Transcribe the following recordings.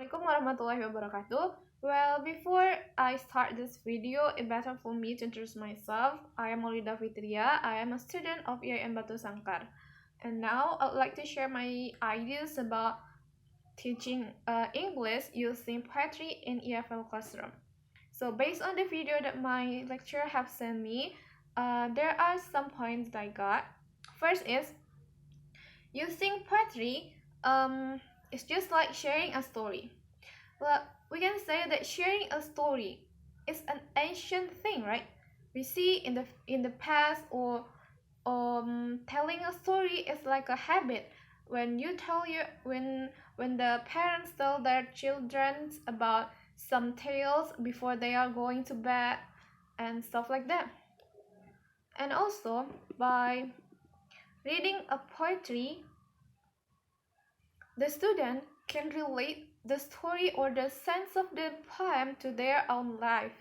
Assalamualaikum warahmatullahi wabarakatuh. Well, before I start this video, it's better for me to introduce myself. I am Maulida Fitria. I am a student of IAIN Batu Sangkar. And now I would like to share my ideas about teaching English using poetry in EFL classroom. So based on the video that my lecturer have sent me, there are some points that I got. First is, using poetry is just like sharing a story. Well, we can say that sharing a story is an ancient thing, right? We see in the past, or telling a story is like a habit. When you tell your when the parents tell their children about some tales before they are going to bed and stuff like that. And also by reading a poetry, the student can relate the story or the sense of the poem to their own life.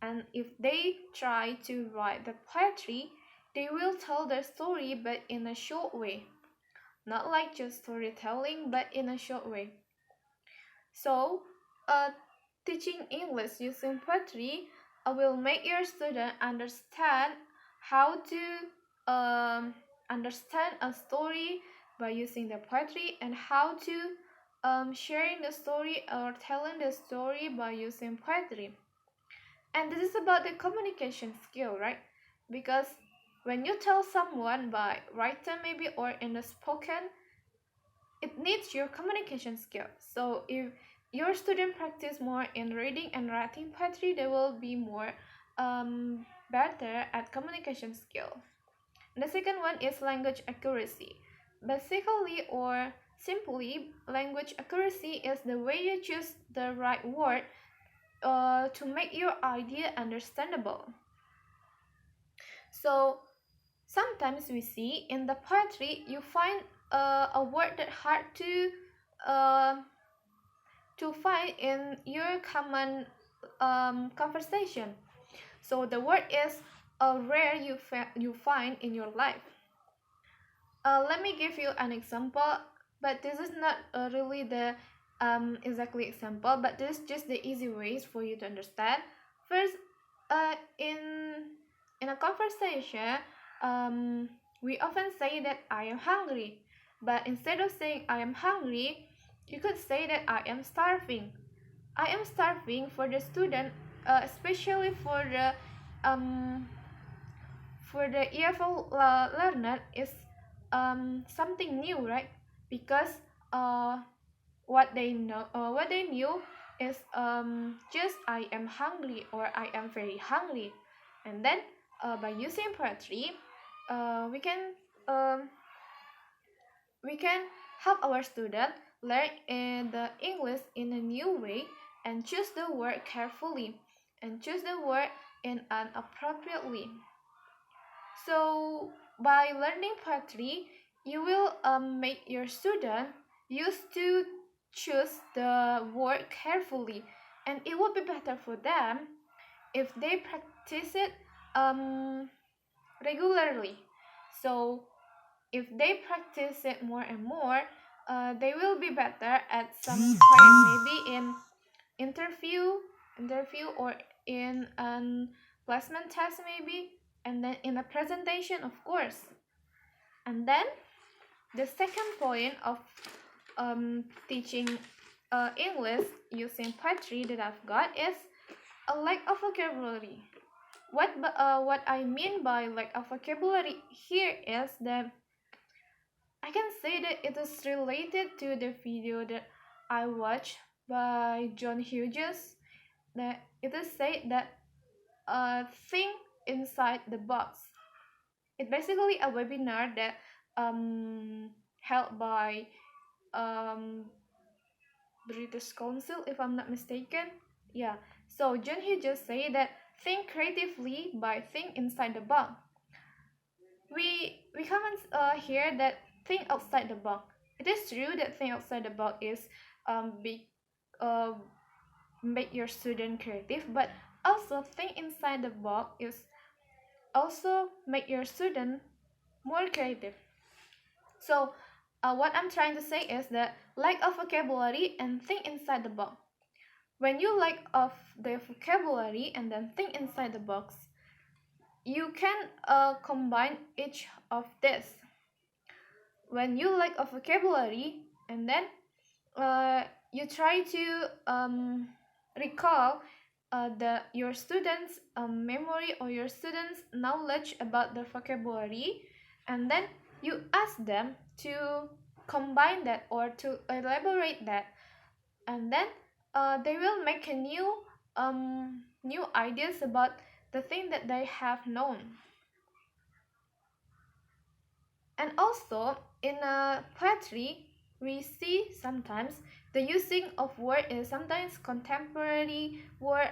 And if they try to write the poetry, they will tell their story but in a short way. Not like just storytelling, but in a short way. So, teaching English using poetry will make your student understand how to understand a story by using the poetry, and how to sharing the story or telling the story by using poetry. And this is about the communication skill, right? Because when you tell someone by written maybe or in the spoken, it needs your communication skill. So if your student practice more in reading and writing poetry, they will be more better at communication skill. The second one is language accuracy. Basically, or simply, language accuracy is the way you choose the right word to make your idea understandable. So sometimes we see in the poetry you find a word that hard to find in your common conversation. So the word is rare you find in your life. Let me give you an example, but this is not really the exactly example, but this is just the easy ways for you to understand. First, in a conversation, we often say that I am hungry, but instead of saying I am hungry, you could say that I am starving. I am starving for the student, especially for the EFL learner is something new, right? Because what they knew is just I am hungry or I am very hungry. And then by using poetry, we can help our student learn the English in a new way, and choose the word carefully, and choose the word in an appropriately. So by learning poetry, you will make your student used to choose the word carefully, and it would be better for them if they practice it regularly. So if they practice it more and more, they will be better at some point, maybe in interview or in an placement test maybe, and then in a presentation, of course. And then the second point of teaching English using poetry that I've got is a lack of vocabulary. What I mean by lack of vocabulary here is that I can say that it is related to the video that I watched by John Hughes, that it is said that think inside the box. It's basically a webinar that held by British Council, if I'm not mistaken. Yeah. So John Hughes say that think creatively by think inside the box. We come hear that think outside the box. It is true that think outside the box is big make your student creative, but also think inside the box is also make your student more creative. So what I'm trying to say is that lack of vocabulary and think inside the box. When you lack of the vocabulary and then think inside the box, you can combine each of this. When you lack of vocabulary and then you try to recall your students' memory or your students' knowledge about the vocabulary, and then you ask them to combine that or to elaborate that, and then they will make a new ideas about the thing that they have known. And also in poetry, we see sometimes the using of word is sometimes contemporary word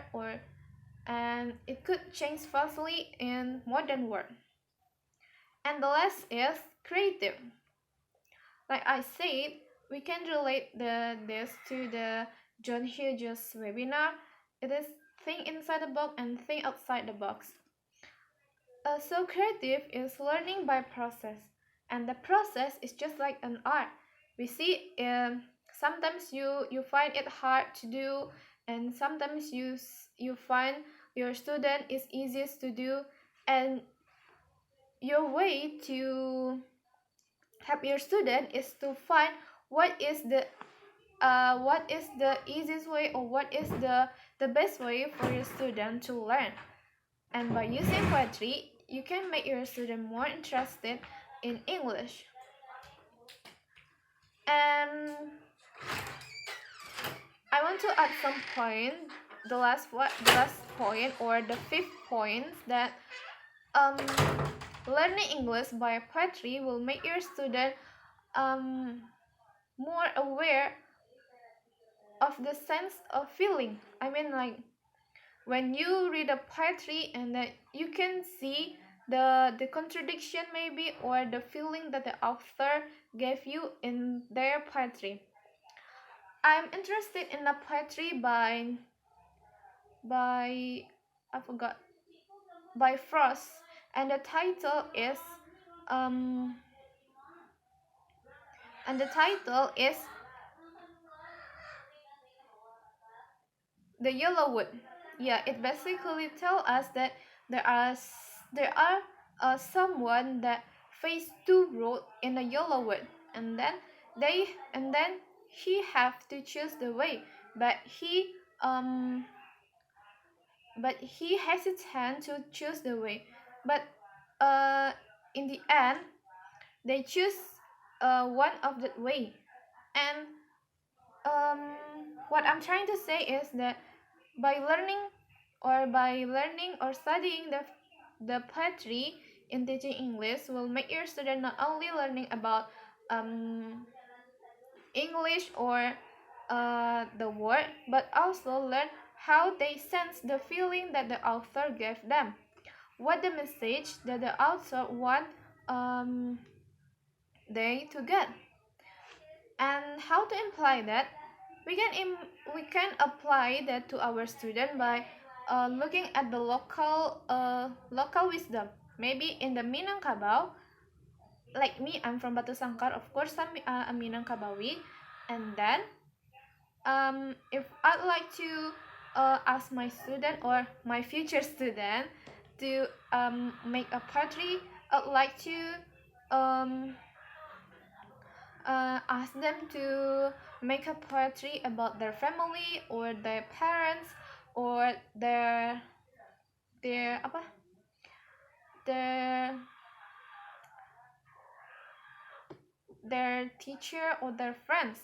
and it could change fastly in modern word. And the last is creative. Like I said, we can relate this to the John Hughes webinar. It is think inside the box and think outside the box. So creative is learning by process, and the process is just like an art. We see sometimes you find it hard to do, and sometimes you find your student is easiest to do, and your way to help your student is to find what is the easiest way or what is the best way for your student to learn. And by using poetry, you can make your student more interested in English. And I want to add some point, the last point or the fifth point, that learning English by poetry will make your student more aware of the sense of feeling. I mean, like when you read a poetry and then you can see the contradiction maybe or the feeling that the author gave you in their poetry. I'm interested in a poetry by I forgot, by Frost, and the title is The Yellow Wood. Yeah, it basically tells us that there are someone that face two roads in a yellow wood, and then he have to choose the way, but he hesitant to choose the way, but in the end they choose one of that way. And what I'm trying to say is that by learning or studying the poetry in teaching English will make your student not only learning about English or the word, but also learn how they sense the feeling that the author gave them, what the message that the author want they to get, and how to imply that. We can apply that to our student by looking at the local wisdom. Maybe in the Minangkabau, like me, I'm from Batu Sangkar. Of course, I'm a Minangkabawi. And then, if I'd like to ask my student or my future student to make a poetry, I'd like to ask them to make a poetry about their family or their parents or their teacher or their friends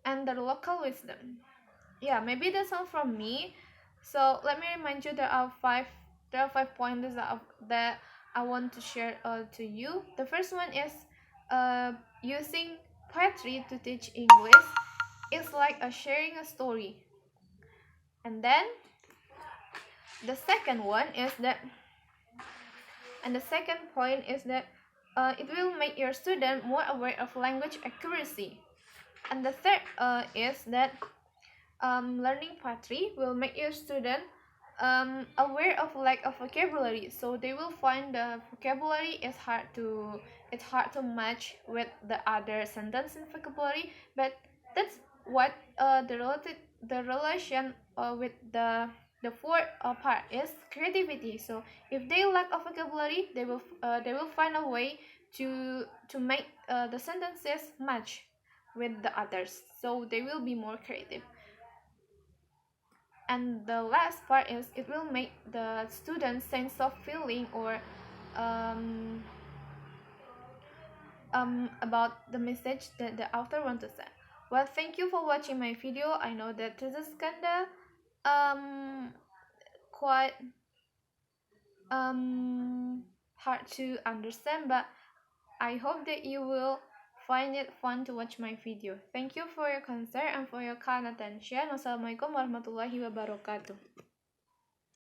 and their local wisdom. Yeah, maybe that's all from me. So let me remind you there are five pointers that I want to share to you. The first one is using poetry to teach English is like sharing a story. And then the second point is that it will make your student more aware of language accuracy. And the third is that learning poetry will make your student aware of lack of vocabulary, so they will find the vocabulary is hard to match with the other sentence in vocabulary. But that's what the relation with the fourth part is creativity. So if they lack of vocabulary, they will find a way to make the sentences match with the others, so they will be more creative. And the last part is it will make the student's sense of feeling or um, about the message that the author wants to send. Well, thank you for watching my video. I know that this is kinda um, quite hard to understand, but I hope that you will find it fun to watch my video. Thank you for your concern and for your kind attention. Wassalamualaikum warahmatullahi wabarakatuh.